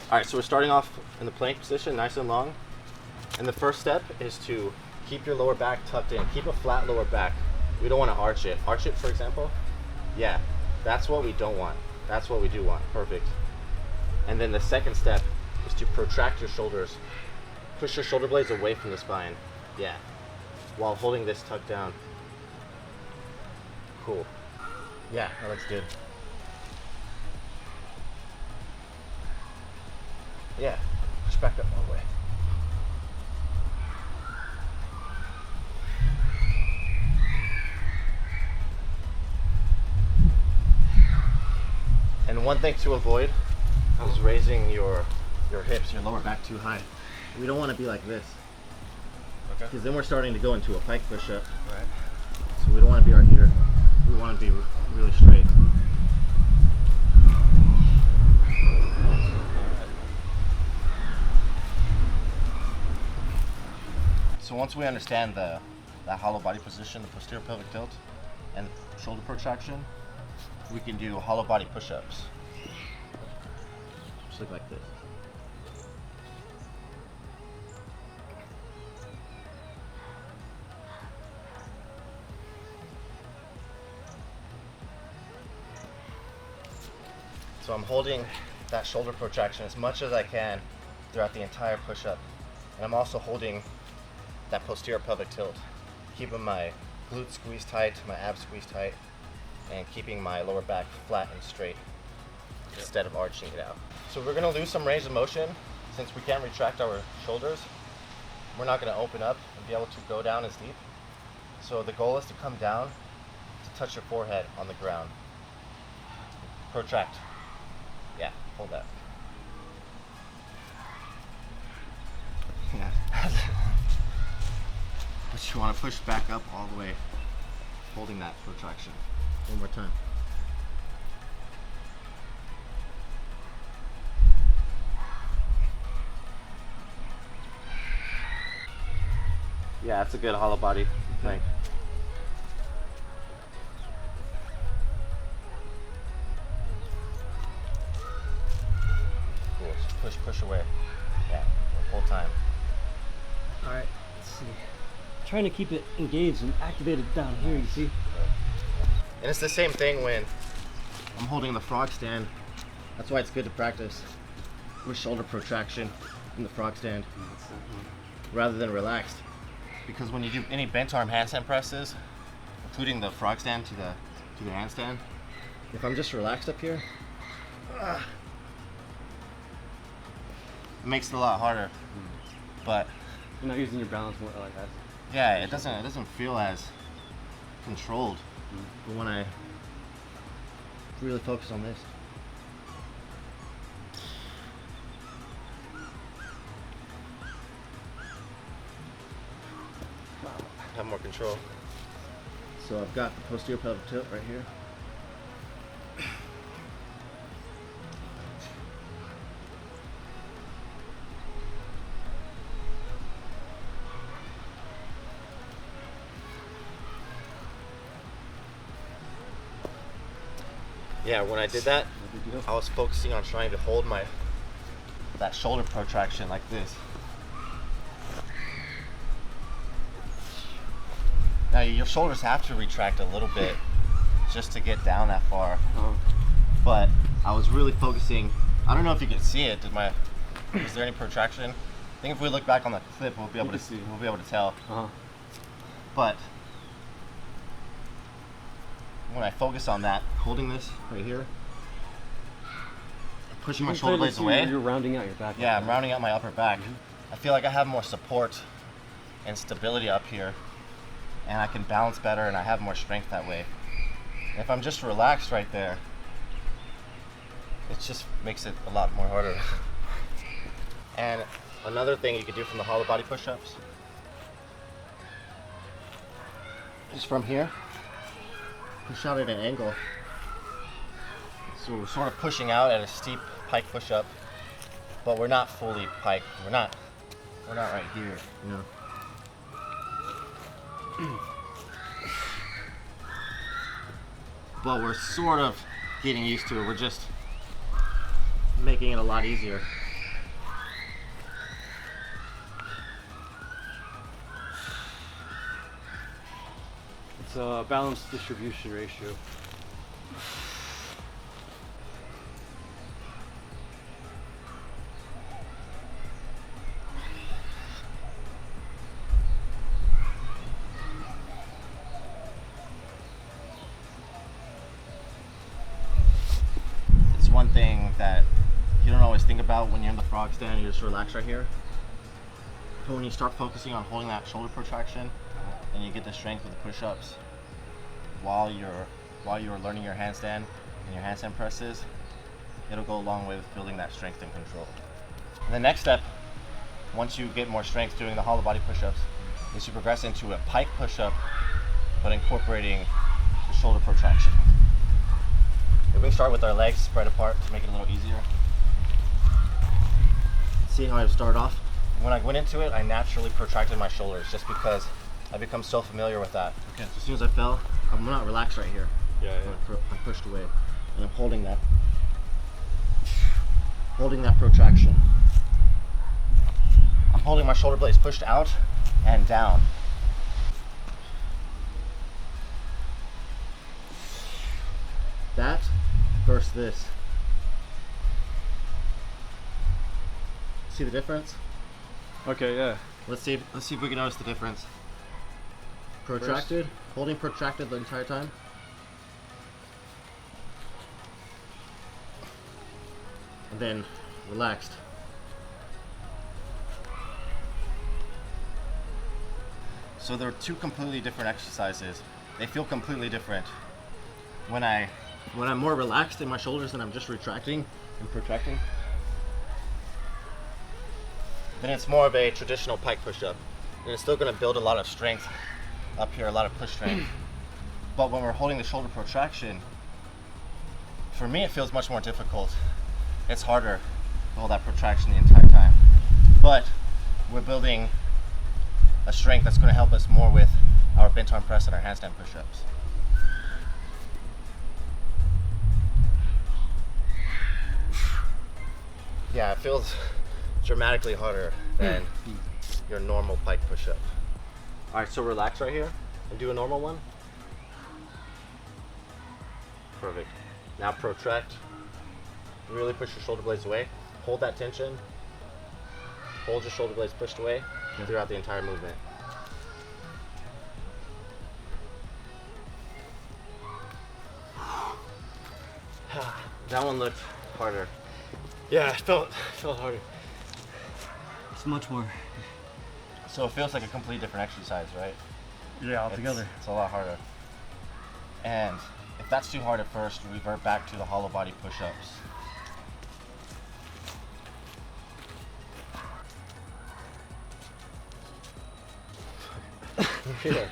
All right, so we're starting off in the plank position, nice and long. And the first step is to keep your lower back tucked in. Keep a flat lower back. We don't want to arch it. Arch it, for example. Yeah, that's what we don't want. That's what we do want. Perfect. And then the second step is to protract your shoulders. Push your shoulder blades away from the spine. Yeah. While holding this tucked down. Cool. Yeah, that looks good. Yeah, push back up all the way. And one thing to avoid is raising your hips, your lower back too high. We don't want to be like this. Okay. Because then we're starting to go into a pike push-up. Right. So we don't want to be right here. We want to be really straight. So once we understand that hollow body position, the posterior pelvic tilt, and shoulder protraction, we can do hollow body push-ups. Just look like this. So I'm holding that shoulder protraction as much as I can throughout the entire push-up. And I'm also holding that posterior pelvic tilt, keeping my glutes squeezed tight, my abs squeezed tight, and keeping my lower back flat and straight instead of arching it out. So we're gonna lose some range of motion since we can't retract our shoulders. We're not gonna open up and be able to go down as deep. So the goal is to come down to touch your forehead on the ground. Protract. Yeah, hold that. Yeah. But you want to push back up all the way, holding that protraction. One more time. Yeah, that's a good hollow body thing. Cool. Just push away. Yeah, the whole time. All right, let's see. Trying to keep it engaged and activated down here, you see? And it's the same thing when I'm holding the frog stand. That's why it's good to practice with shoulder protraction in the frog stand rather than relaxed. Because when you do any bent arm handstand presses, including the frog stand to the handstand, if I'm just relaxed up here, it makes it a lot harder. But you're not using your balance more like that. Yeah, it doesn't feel as controlled. But when I really focus on this. Have more control. So I've got the posterior pelvic tilt right here. Yeah, when I did that, I was focusing on trying to hold that shoulder protraction like this. Now your shoulders have to retract a little bit just to get down that far. But I was really focusing. I don't know if you can see it. Was there any protraction? I think if we look back on the clip, we'll be able to tell. But when I focus on that, holding this right here, pushing my shoulder blades away. You're rounding out your back. Yeah, I'm rounding out my upper back. I feel like I have more support and stability up here, and I can balance better, and I have more strength that way. And if I'm just relaxed right there, it just makes it a lot more harder. And another thing you could do from the hollow body push-ups, just from here, push out at an angle. So we're sort of pushing out at a steep pike push-up, but we're not fully pike. We're not right here, you know. But we're sort of getting used to it. We're just making it a lot easier. a balanced distribution ratio. It's one thing that you don't always think about when you're in the frog stand. You just relax right here. But when you start focusing on holding that shoulder protraction, and you get the strength with the push-ups while you're learning your handstand and your handstand presses, it'll go a long way with building that strength and control. And the next step, once you get more strength doing the hollow body push-ups, is you progress into a pike push-up, but incorporating the shoulder protraction. We can start with our legs spread apart to make it a little easier. See how I started off? When I went into it, I naturally protracted my shoulders just because I become so familiar with that. Okay. So as soon as I fell, I'm not relaxed right here. Yeah. I'm pushed away, and I'm holding that protraction. I'm holding my shoulder blades pushed out and down. That versus this. See the difference? Okay, yeah. Let's see if we can notice the difference. Protracted, holding protracted the entire time. And then relaxed. So they're two completely different exercises. They feel completely different. When I'm more relaxed in my shoulders and I'm just retracting and protracting, then it's more of a traditional pike push-up. And it's still going to build a lot of strength up here, a lot of push strength. But when we're holding the shoulder protraction, for me it feels much more difficult. It's harder to hold that protraction the entire time. But we're building a strength that's going to help us more with our bent arm press and our handstand push-ups. Yeah, it feels dramatically harder than your normal pike push-up. All right, so relax right here and do a normal one. Perfect. Now protract. Really push your shoulder blades away. Hold that tension. Hold your shoulder blades pushed away throughout the entire movement. That one looked harder. Yeah, it felt harder. It's much more. So it feels like a completely different exercise, right? Yeah, altogether. It's a lot harder. And if that's too hard at first, revert back to the hollow body push-ups. Here.